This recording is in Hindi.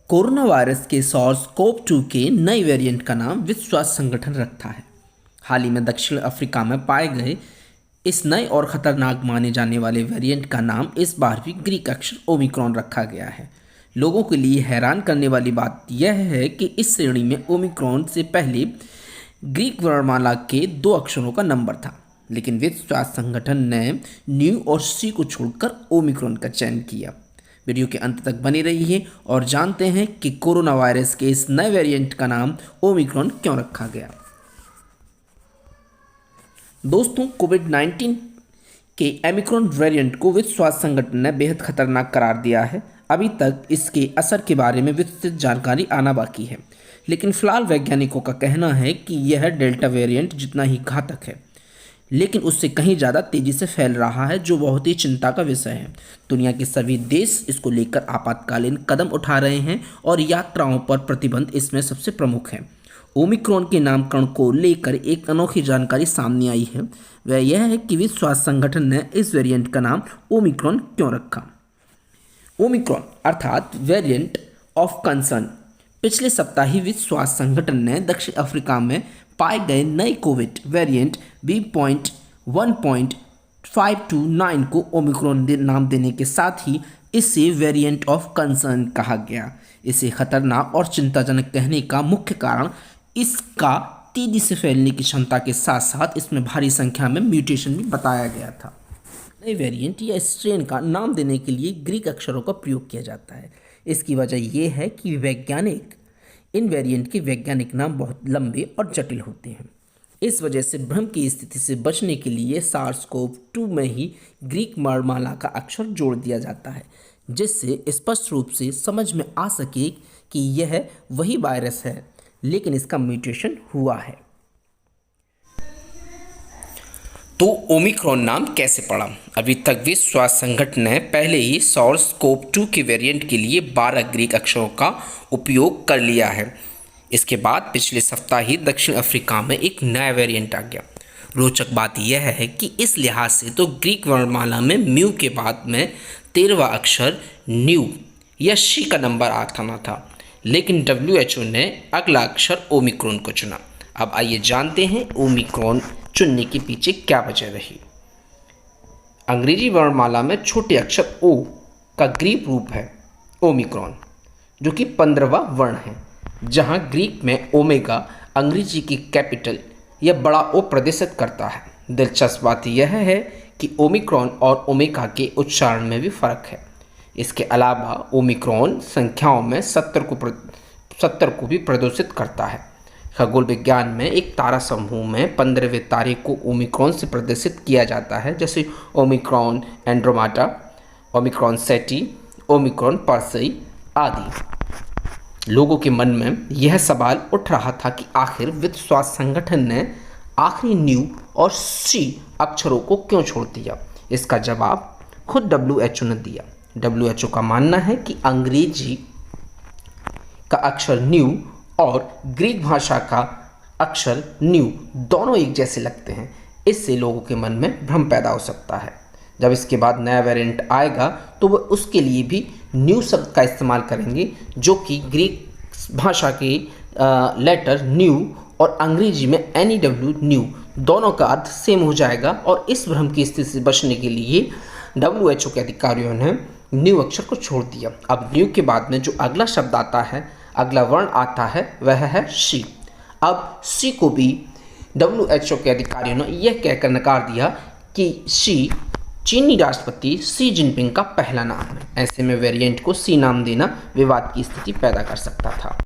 कोरोना वायरस के SARS-CoV-2 के नए वेरिएंट का नाम विश्व स्वास्थ्य संगठन रखा है। हाल ही में दक्षिण अफ्रीका में पाए गए इस नए और खतरनाक माने जाने वाले वेरिएंट का नाम इस बार भी ग्रीक अक्षर ओमिक्रॉन रखा गया है। लोगों के लिए हैरान करने वाली बात यह है कि इस श्रेणी में ओमिक्रॉन से पहले ग्रीक वर्णमाला के 2 अक्षरों का नंबर था, लेकिन विश्व स्वास्थ्य संगठन ने न्यू और सी को छोड़कर ओमिक्रॉन का चयन किया। वीडियो के अंत तक बने रहिए और जानते हैं कि कोरोना वायरस के इस नए वेरिएंट का नाम ओमिक्रॉन क्यों रखा गया। दोस्तों, कोविड-19 के ओमिक्रॉन वेरिएंट को विश्व स्वास्थ्य संगठन ने बेहद खतरनाक करार दिया है। अभी तक इसके असर के बारे में विस्तृत जानकारी आना बाकी है, लेकिन फिलहाल वैज्ञानिकों का कहना है कि यह डेल्टा वेरिएंट जितना ही घातक है, लेकिन उससे कहीं ज़्यादा तेज़ी से फैल रहा है, जो बहुत ही चिंता का विषय है। दुनिया के सभी देश इसको लेकर आपातकालीन कदम उठा रहे हैं और यात्राओं पर प्रतिबंध इसमें सबसे प्रमुख है। ओमिक्रॉन के नामकरण को लेकर एक अनोखी जानकारी सामने आई है, वह यह है कि विश्व स्वास्थ्य संगठन ने इस वेरिएंट का नाम ओमिक्रॉन क्यों रखा। ओमिक्रॉन अर्थात वेरिएंट ऑफ कंसर्न। पिछले सप्ताह ही विश्व स्वास्थ्य संगठन ने दक्षिण अफ्रीका में पाए गए नए कोविड वेरिएंट B.1.529 को ओमिक्रॉन नाम देने के साथ ही इसे वेरिएंट ऑफ कंसर्न कहा गया। इसे खतरनाक और चिंताजनक कहने का मुख्य कारण इसका तेजी से फैलने की क्षमता के साथ साथ इसमें भारी संख्या में म्यूटेशन भी बताया गया था। नए वेरिएंट या स्ट्रेन का नाम देने के लिए ग्रीक अक्षरों का प्रयोग किया जाता है। इसकी वजह यह है कि इन वेरिएंट के वैज्ञानिक नाम बहुत लंबे और जटिल होते हैं। इस वजह से भ्रम की स्थिति से बचने के लिए SARS-CoV-2 में ही ग्रीक वर्णमाला का अक्षर जोड़ दिया जाता है, जिससे स्पष्ट रूप से समझ में आ सके कि यह वही वायरस है, लेकिन इसका म्यूटेशन हुआ है। तो ओमिक्रॉन नाम कैसे पड़ा? अभी तक विश्व स्वास्थ्य संगठन ने पहले ही SARS-CoV-2 के वेरिएंट के लिए 12 ग्रीक अक्षरों का उपयोग कर लिया है। इसके बाद पिछले सप्ताह ही दक्षिण अफ्रीका में एक नया वेरिएंट आ गया। रोचक बात यह है कि इस लिहाज से तो ग्रीक वर्णमाला में म्यू के बाद में 13वां अक्षर न्यू या शी का नंबर आना था, लेकिन WHO ने अगला अक्षर ओमिक्रॉन को चुना। अब आइए जानते हैं ओमिक्रॉन चुनने के पीछे क्या वजह रही। अंग्रेजी वर्णमाला में छोटे अक्षर ओ का ग्रीक रूप है ओमिक्रॉन, जो कि 15वां वर्ण है, जहां ग्रीक में ओमेगा अंग्रेजी की कैपिटल या बड़ा ओ प्रदर्शित करता है। दिलचस्प बात यह है कि ओमिक्रॉन और ओमेगा के उच्चारण में भी फर्क है। इसके अलावा ओमिक्रॉन संख्याओं में 70 को भी प्रदर्शित करता है। खगोल विज्ञान में एक तारा समूह में 15वें तारे को ओमिक्रॉन से प्रदर्शित किया जाता है, जैसे ओमिक्रॉन एंड्रोमेडा, ओमिक्रॉन सेटी, ओमिक्रॉन परसेई आदि। लोगों के मन में यह सवाल उठ रहा था कि आखिर विश्व स्वास्थ्य संगठन ने आखिरी न्यू और सी अक्षरों को क्यों छोड़ दिया। इसका जवाब खुद WHO ने दिया। WHO का मानना है कि अंग्रेजी का अक्षर न्यू और ग्रीक भाषा का अक्षर न्यू दोनों एक जैसे लगते हैं। इससे लोगों के मन में भ्रम पैदा हो सकता है। जब इसके बाद नया वेरिएंट आएगा तो वह उसके लिए भी न्यू शब्द का इस्तेमाल करेंगे, जो कि ग्रीक भाषा के लेटर न्यू और अंग्रेजी में NEW न्यू दोनों का अर्थ सेम हो जाएगा। और इस भ्रम की स्थिति से बचने के लिए WHO के अधिकारियों ने न्यू अक्षर को छोड़ दिया। अब न्यू के बाद में जो अगला शब्द आता है, अगला वर्ण आता है, वह है शी। अब शी को भी WHO के अधिकारियों ने यह कहकर नकार दिया कि शी चीनी राष्ट्रपति शी जिनपिंग का पहला नाम है। ऐसे में वेरिएंट को सी नाम देना विवाद की स्थिति पैदा कर सकता था।